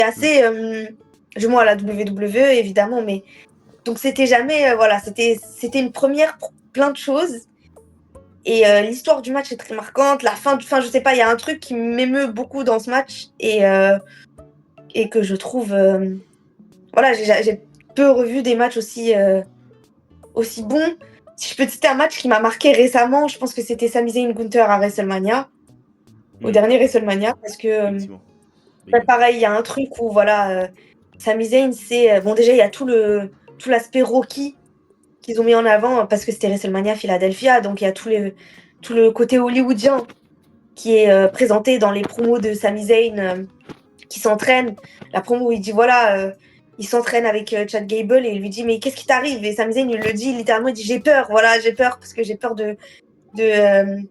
assez jumeau à la WWE évidemment, mais donc c'était jamais voilà, c'était une première pour plein de choses. Et l'histoire du match est très marquante. La fin, je sais pas, il y a un truc qui m'émeut beaucoup dans ce match et que je trouve, voilà, j'ai peu revu des matchs aussi bons. Si je peux te citer un match qui m'a marqué récemment, je pense que c'était Sami Zayn Gunther à WrestleMania, au dernier WrestleMania, parce que Effectivement. pareil, il y a un truc où voilà, Sami Zayn, c'est bon déjà il y a tout l'aspect Rocky qu'ils ont mis en avant parce que c'était WrestleMania Philadelphia, donc il y a tout le côté hollywoodien qui est présenté dans les promos de Sami Zayn qui s'entraîne. La promo où il dit voilà, il s'entraîne avec Chad Gable et il lui dit mais qu'est-ce qui t'arrive? Et Sami Zayn il le dit littéralement, il dit j'ai peur, voilà, j'ai peur parce que j'ai peur de ne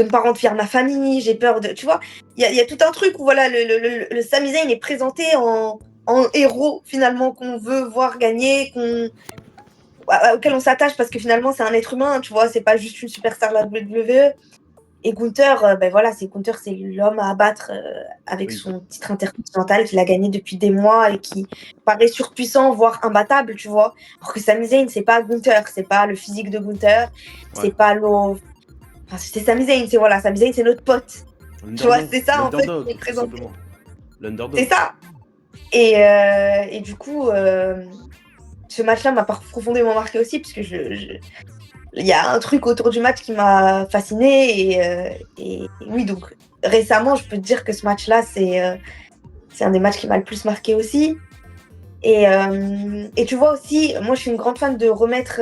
pas rendre fière ma famille, j'ai peur de. Tu vois, il y a tout un truc où voilà, le Sami Zayn est présenté en héros finalement qu'on veut voir gagner, auquel on s'attache parce que finalement c'est un être humain, tu vois, c'est pas juste une superstar de la WWE. Et Gunther, ben voilà, Gunther, c'est l'homme à abattre avec Oui. son titre intercontinental qu'il a gagné depuis des mois et qui paraît surpuissant, voire imbattable, tu vois. Alors que Sami Zayn, c'est pas Gunther, c'est pas le physique de Gunther, c'est pas l'eau. Enfin, c'est Sami Zayn, voilà, Sami Zayn, c'est notre pote. Tu vois, c'est ça en fait qui est L'underdog, tout présenté. simplement. C'est L'underdog. ça. Et du coup, ce match-là m'a profondément marqué aussi, parce que il y a un truc autour du match qui m'a fascinée. Et oui, donc récemment, je peux te dire que ce match-là, c'est un des matchs qui m'a le plus marqué aussi. Et tu vois aussi, moi, je suis une grande fan de remettre.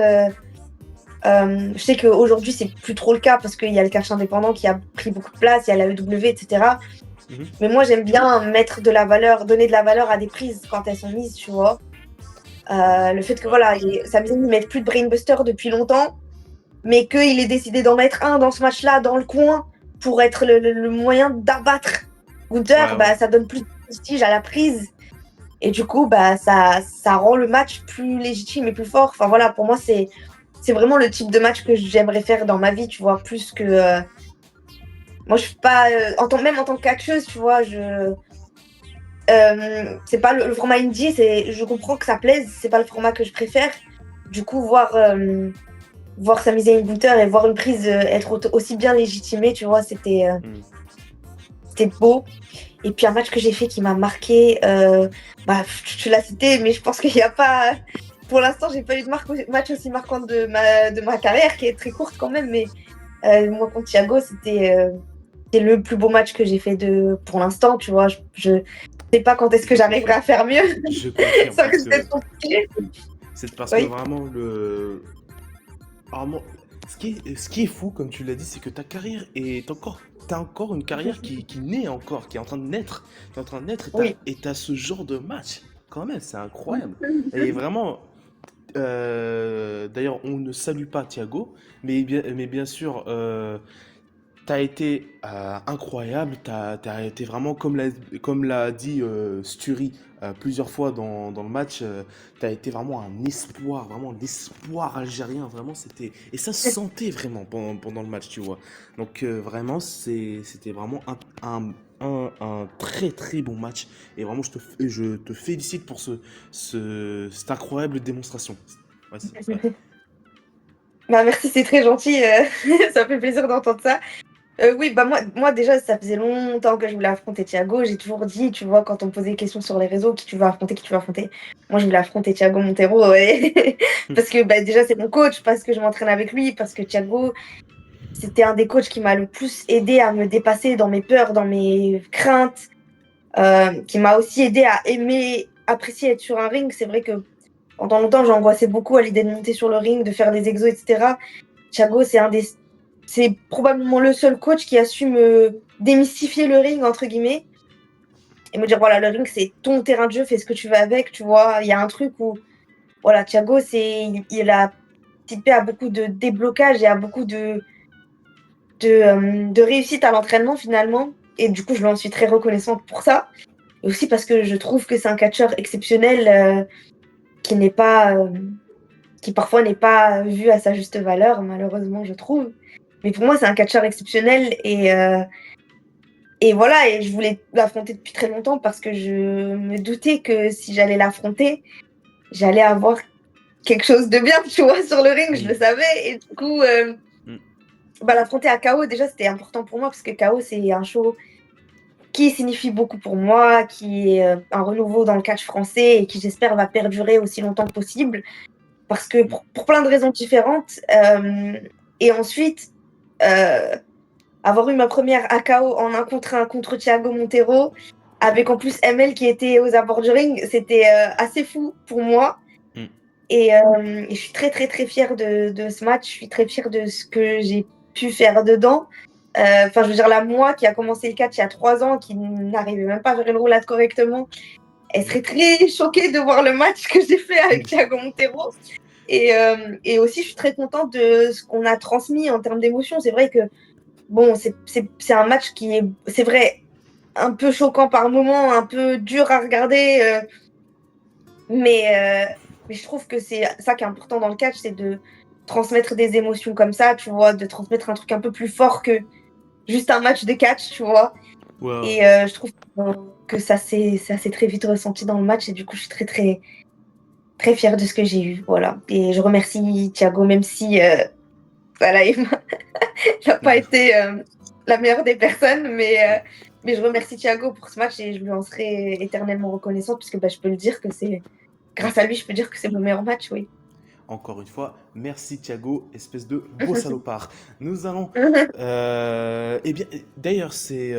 Je sais qu'aujourd'hui, c'est plus trop le cas parce qu'il y a le catch indépendant qui a pris beaucoup de place, il y a la EW, etc. Mais moi, j'aime bien mettre de la valeur, donner de la valeur à des prises quand elles sont mises, tu vois. Le fait que voilà, Sami Zayn ne mette plus de brainbuster depuis longtemps, mais qu'il ait décidé d'en mettre un dans ce match-là, dans le coin, pour être le moyen d'abattre Gunther, bah, ça donne plus de prestige à la prise. Et du coup, bah, ça rend le match plus légitime et plus fort. Enfin voilà, pour moi, c'est vraiment le type de match que j'aimerais faire dans ma vie, tu vois, plus que. Moi, je suis pas. Même en tant que catcheuse, tu vois, c'est pas le format indie, je comprends que ça plaise, c'est pas le format que je préfère. Du coup, voir Sami Zayn Gunther et voir une prise être aussi bien légitimée, tu vois, c'était beau. Et puis un match que j'ai fait qui m'a marqué, bah, tu l'as cité, mais je pense qu'il n'y a pas. Pour l'instant, j'ai pas eu de match aussi marquant de ma carrière, qui est très courte quand même, mais moi contre Thiago, c'était le plus beau match que j'ai fait pour l'instant, tu vois. Je sais pas quand est-ce que j'arriverai à faire mieux. Je confirme. Ça risque d'être compliqué. C'est parce que Oui. vraiment, ce qui est fou, comme tu l'as dit, c'est que ta carrière est encore. T'as encore une carrière qui naît encore, qui est en train de naître. T'es en train de naître Oui. et t'as ce genre de match. Quand même, c'est incroyable. Et vraiment, d'ailleurs, on ne salue pas Thiago, mais bien sûr, t'as été incroyable, t'as été vraiment, comme l'a dit Sturi plusieurs fois dans le match, t'as été vraiment un espoir, vraiment l'espoir algérien, vraiment c'était... Et ça se sentait vraiment pendant le match, tu vois. Donc vraiment, c'était vraiment un très très bon match. Et vraiment, je te félicite pour cette incroyable démonstration. Ouais, ouais. Bah merci, c'est très gentil. Ça fait plaisir d'entendre ça. Oui, bah moi déjà, ça faisait longtemps que je voulais affronter Thiago. J'ai toujours dit, tu vois, quand on me posait des questions sur les réseaux, qui tu veux affronter. Moi, je voulais affronter Thiago Montero, ouais. Parce que bah, déjà, c'est mon coach, parce que je m'entraîne avec lui, parce que Thiago, c'était un des coachs qui m'a le plus aidé à me dépasser dans mes peurs, dans mes craintes, qui m'a aussi aidé à aimer, apprécier être sur un ring. C'est vrai que pendant longtemps, j'angoissais beaucoup à l'idée de monter sur le ring, de faire des exos, etc. Thiago, c'est probablement le seul coach qui a su me démystifier le ring, entre guillemets, et me dire, voilà, le ring, c'est ton terrain de jeu, fais ce que tu veux avec, tu vois. Il y a un truc où, voilà, Thiago, il a participé à beaucoup de déblocage et à beaucoup de réussite à l'entraînement, finalement. Et du coup, je lui en suis très reconnaissante pour ça. Et aussi parce que je trouve que c'est un catcheur exceptionnel qui n'est pas, qui parfois n'est pas vu à sa juste valeur, malheureusement, je trouve. Mais pour moi, c'est un catcheur exceptionnel Et voilà, et je voulais l'affronter depuis très longtemps parce que je me doutais que si j'allais l'affronter, j'allais avoir quelque chose de bien, tu vois, sur le ring, je le Oui. savais. Et du coup, Mm. bah, l'affronter à KO, déjà, c'était important pour moi parce que KO, c'est un show qui signifie beaucoup pour moi, qui est un renouveau dans le catch français et qui, j'espère, va perdurer aussi longtemps que possible parce que Mm. pour plein de raisons différentes. Et ensuite, euh, avoir eu ma première AKO en 1 contre 1 contre Thiago Montero, avec en plus ML qui était aux abords du ring, c'était assez fou pour moi. Mm. Et je suis très, très, très fière de ce match. Je suis très fière de ce que j'ai pu faire dedans. Enfin, je veux dire, la moi qui a commencé le catch il y a 3 ans, qui n'arrivait même pas à faire une roulade correctement, elle serait très choquée de voir le match que j'ai fait avec Mm. Thiago Montero. Et aussi, je suis très contente de ce qu'on a transmis en termes d'émotion. C'est vrai que, bon, c'est un match qui est, c'est vrai, un peu choquant par moments, un peu dur à regarder. Mais je trouve que c'est ça qui est important dans le catch, c'est de transmettre des émotions comme ça, tu vois, de transmettre un truc un peu plus fort que juste un match de catch, tu vois. Ouais, ouais. Et je trouve que ça s'est très vite ressenti dans le match et du coup, je suis très, très, très fière de ce que j'ai eu, voilà. Et je remercie Thiago, même si voilà, il n'a pas été la meilleure des personnes, mais je remercie Thiago pour ce match et je lui en serai éternellement reconnaissante puisque bah, je peux le dire que c'est grâce à lui, je peux dire que c'est mon meilleur match, oui. Encore une fois, merci Thiago, espèce de beau salopard. Nous allons. Eh bien, d'ailleurs, c'est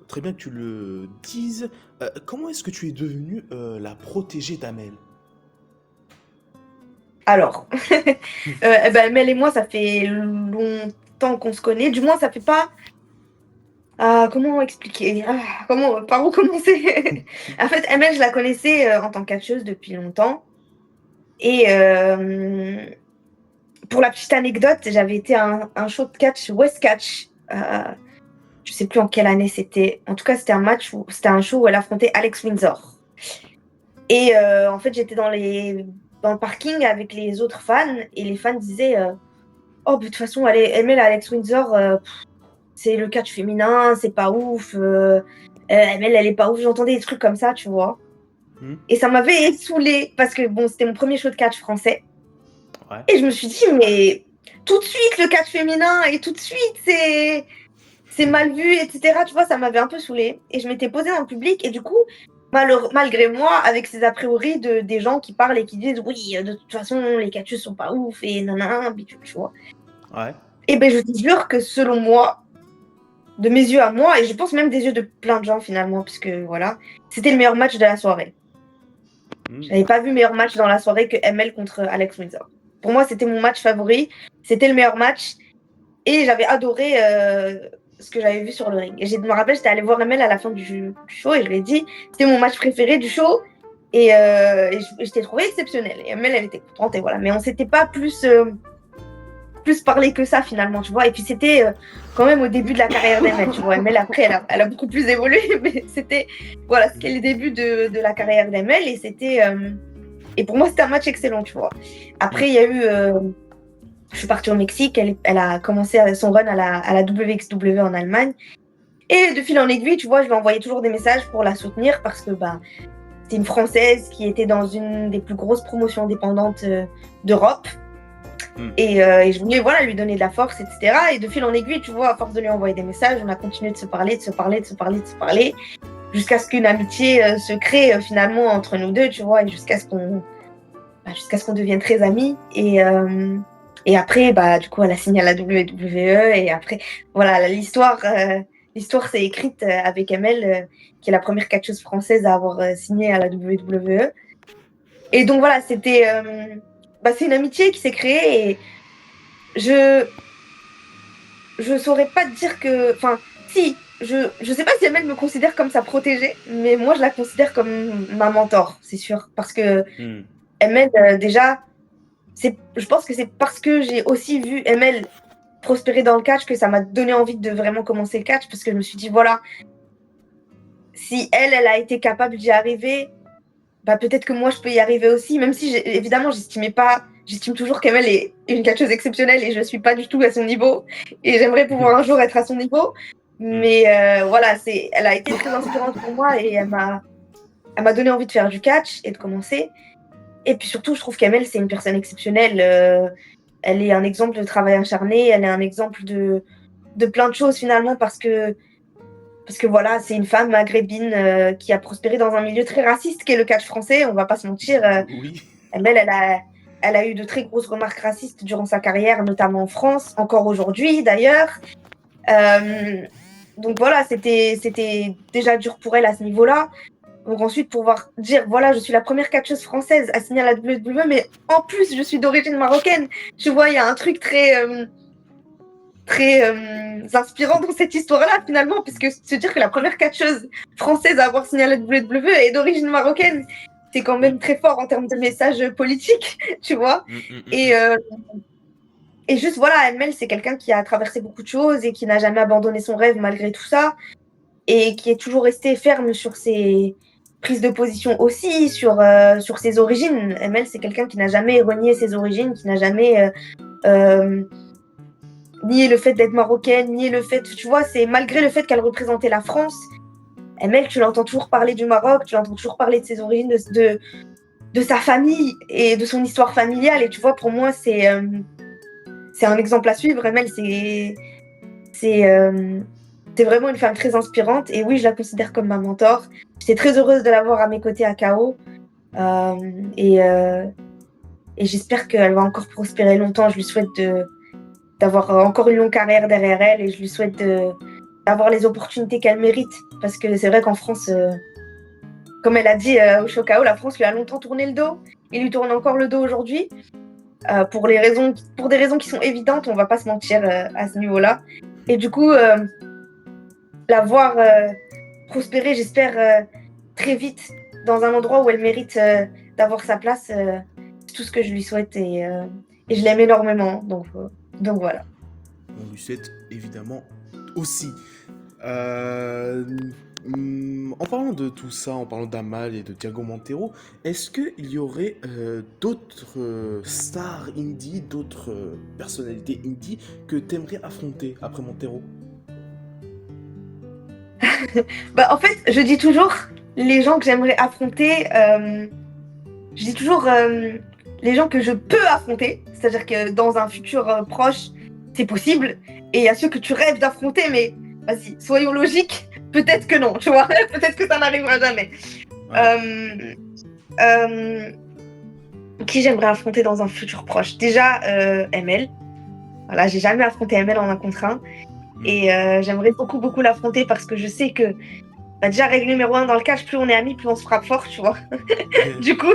très bien que tu le dises. Comment est-ce que tu es devenue la protégée d'Amel? Alors, eh ben, Mel et moi, ça fait longtemps qu'on se connaît. Du moins, ça fait pas. Comment expliquer? Par où commencer? En fait, Mel, je la connaissais en tant que catcheuse depuis longtemps. Et pour la petite anecdote, j'avais été à un show de catch, West Catch. Je sais plus en quelle année c'était. En tout cas, c'était un show où elle affrontait Alex Windsor. Et en fait, j'étais dans le parking avec les autres fans et les fans disaient oh, de toute façon, elle met Alex Windsor, c'est le catch féminin, c'est pas ouf. Elle est pas ouf. J'entendais des trucs comme ça, tu vois. Hmm. Et ça m'avait saoulée parce que bon, c'était mon premier show de catch français. Ouais. Et je me suis dit, mais tout de suite, le catch féminin et tout de suite, c'est mal vu, etc. Tu vois, ça m'avait un peu saoulée. Et je m'étais posée dans le public et du coup, malgré moi, avec ces a priori des gens qui parlent et qui disent, oui, de toute façon, les catcheuses sont pas ouf et nanana, tu vois. Ouais. Et ben, je te jure que selon moi, de mes yeux à moi, et je pense même des yeux de plein de gens finalement, puisque voilà, c'était le meilleur match de la soirée. Hmm. Je n'avais pas vu meilleur match dans la soirée que ML contre Alex Windsor. Pour moi, c'était mon match favori, c'était le meilleur match, et j'avais adoré ce que j'avais vu sur le ring. Et je me rappelle, j'étais allée voir ML à la fin du show, et je lui ai dit, c'était mon match préféré du show, et je t'ai trouvé exceptionnel. Et ML, elle était contente, et voilà. Mais on s'était pas plus parler que ça finalement, tu vois. Et puis c'était quand même au début de la carrière d'Emel, tu vois. Emel après, elle a beaucoup plus évolué, mais c'était les débuts de la carrière d'Emel et et pour moi c'était un match excellent, tu vois. Hmm. Après il y a eu, je suis partie au Mexique, elle a commencé son run à la WXW en Allemagne et de fil en aiguille, tu vois, je lui envoyais toujours des messages pour la soutenir parce que bah c'est une Française qui était dans une des plus grosses promotions indépendantes d'Europe. Hmm. Et je voulais voilà, lui donner de la force, etc. Et de fil en aiguille, tu vois, à force de lui envoyer des messages, on a continué de se parler, de se parler, de se parler, de se parler, jusqu'à ce qu'une amitié se crée finalement entre nous deux, tu vois, et jusqu'à ce qu'on devienne très amis. Et après, bah, du coup, elle a signé à la WWE. Et après, voilà, l'histoire s'est écrite avec Amel, qui est la première catcheuse française à avoir signé à la WWE. Et donc voilà, c'est une amitié qui s'est créée. Et je je saurais pas te dire que. Enfin, si, je sais pas si Amel me considère comme sa protégée, mais moi je la considère comme ma mentor, c'est sûr. Parce que Hmm. Amel, déjà, je pense que c'est parce que j'ai aussi vu Amel prospérer dans le catch que ça m'a donné envie de vraiment commencer le catch. Parce que je me suis dit, voilà, si elle a été capable d'y arriver, bah peut-être que moi je peux y arriver aussi, même si évidemment j'estime toujours qu'Amel est une catcheuse exceptionnelle et je suis pas du tout à son niveau et j'aimerais pouvoir un jour être à son niveau. Mm. Mais voilà, elle a été très inspirante pour moi et elle m'a donné envie de faire du catch et de commencer. Et puis surtout, je trouve qu'Amel, c'est une personne exceptionnelle. Elle est un exemple de travail acharné, elle est un exemple de plein de choses finalement parce que voilà, c'est une femme maghrébine qui a prospéré dans un milieu très raciste qui est le catch français, on va pas se mentir. Oui. Amel, elle a eu de très grosses remarques racistes durant sa carrière, notamment en France, encore aujourd'hui d'ailleurs. Euh, donc voilà, c'était déjà dur pour elle à ce niveau-là. Donc ensuite, pouvoir dire, voilà, je suis la première catcheuse française à signer à la WWE, mais en plus, je suis d'origine marocaine. Tu vois, il y a un truc très inspirant dans cette histoire-là, finalement, puisque se dire que la première catcheuse française à avoir signé à la WWE est d'origine marocaine, c'est quand Oui. même très fort en termes de message politique, tu vois. Mm, mm, mm, Et, mm. euh, et juste, voilà, Elmel, c'est quelqu'un qui a traversé beaucoup de choses et qui n'a jamais abandonné son rêve malgré tout ça, et qui est toujours resté ferme sur ses prises de position aussi, sur ses origines. Elmel, c'est quelqu'un qui n'a jamais renié ses origines, qui n'a jamais euh, nié le fait d'être marocaine, nié le fait, tu vois, c'est malgré le fait qu'elle représentait la France, Elmel, tu l'entends toujours parler du Maroc, tu l'entends toujours parler de ses origines, de sa famille et de son histoire familiale, et tu vois, pour moi, c'est un exemple à suivre. Emel, c'est c'est vraiment une femme très inspirante. Et oui, je la considère comme ma mentor. J'étais très heureuse de l'avoir à mes côtés à KO. Euh, et, euh, et j'espère qu'elle va encore prospérer longtemps. Je lui souhaite d'avoir encore une longue carrière derrière elle. Et je lui souhaite d'avoir les opportunités qu'elle mérite. Parce que c'est vrai qu'en France, comme elle a dit au show KO, la France lui a longtemps tourné le dos. Il lui tourne encore le dos aujourd'hui. Pour des raisons qui sont évidentes, on va pas se mentir à ce niveau-là. Et du coup, la voir prospérer, j'espère, très vite dans un endroit où elle mérite d'avoir sa place, c'est tout ce que je lui souhaite et je l'aime énormément. Donc voilà. On lui souhaite évidemment aussi. Euh, En parlant de tout ça, en parlant d'Amal et de Thiago Montero, est-ce qu'il y aurait d'autres stars indie, d'autres personnalités indie que tu aimerais affronter après Montero? Bah, en fait, je dis toujours les gens que j'aimerais affronter, je dis toujours les gens que je peux affronter, c'est-à-dire que dans un futur proche, c'est possible. Et il y a ceux que tu rêves d'affronter, mais vas-y, soyons logiques, peut-être que non, tu vois, peut-être que ça n'arrivera jamais. Ouais. Euh, euh, qui j'aimerais affronter dans un futur proche? Déjà, ML. Voilà, j'ai jamais affronté ML en un contre un. Mm. Et j'aimerais beaucoup, beaucoup l'affronter parce que je sais que, bah, déjà, règle numéro un dans le catch, plus on est amis, plus on se frappe fort, tu vois. du coup,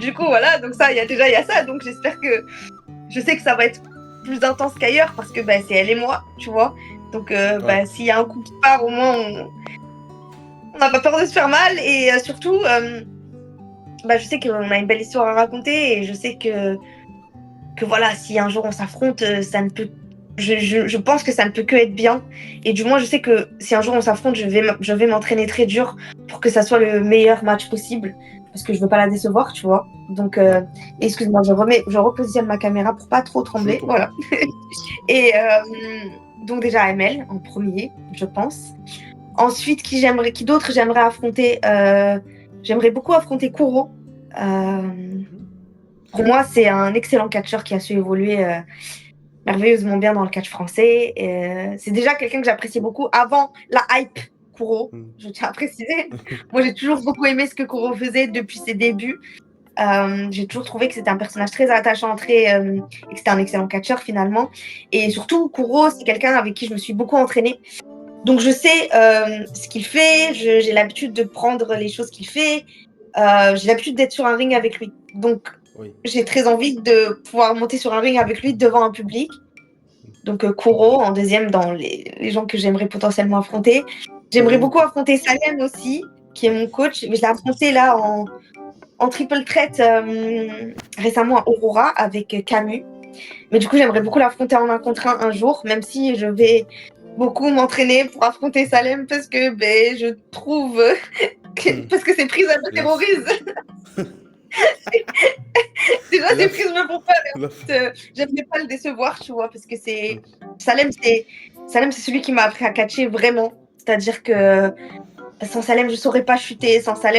du coup, voilà, donc ça, il y a ça. Donc j'espère que, je sais que ça va être plus intense qu'ailleurs parce que bah, c'est elle et moi, tu vois. Donc Ouais. bah, s'il y a un coup qui part, au moins, on n'a pas peur de se faire mal. Et surtout, bah, je sais qu'on a une belle histoire à raconter et je sais que voilà, si un jour on s'affronte, ça ne peut. Je pense que ça ne peut que être bien. Et du moins, je sais que si un jour on s'affronte, je vais m'entraîner très dur pour que ça soit le meilleur match possible. Parce que je veux pas la décevoir, tu vois. Donc, Ouais. excuse-moi, je repositionne ma caméra pour pas trop Je trembler. t'en prie. Voilà. Et donc, déjà, ML en premier, je pense. Ensuite, qui d'autre j'aimerais affronter j'aimerais beaucoup affronter Kuro. Euh, pour moi, c'est un excellent catcheur qui a su évoluer merveilleusement bien dans le catch français. C'est déjà quelqu'un que j'appréciais beaucoup avant la hype Kuro, Mm. je tiens à préciser. Moi, j'ai toujours beaucoup aimé ce que Kuro faisait depuis ses débuts. J'ai toujours trouvé que c'était un personnage très attachant, et que c'était un excellent catcheur finalement. Et surtout, Kuro, c'est quelqu'un avec qui je me suis beaucoup entraînée. Donc, je sais ce qu'il fait, j'ai l'habitude de prendre les choses qu'il fait, j'ai l'habitude d'être sur un ring avec lui. Donc, Oui. j'ai très envie de pouvoir monter sur un ring avec lui devant un public. Donc, Kuro en deuxième dans les gens que j'aimerais potentiellement affronter. J'aimerais Ou... beaucoup affronter Salem aussi, qui est Ouais. mon coach, mais je l'ai affronté là en triple threat récemment à Aurora avec Camus. Mais du coup, j'aimerais beaucoup l'affronter en un contre un jour, même si je vais beaucoup m'entraîner pour affronter Salem parce que ben, je trouve Hmm. parce que ses prises, elles me La, f- terrorisent. Déjà, la, ses f- prises me font peur. la f- J'aimerais pas le décevoir, tu vois, parce que Hmm. Salem, Salem, c'est celui qui m'a appris à catcher vraiment. C'est-à-dire que sans Salem, je saurais pas chuter. Sans Salem,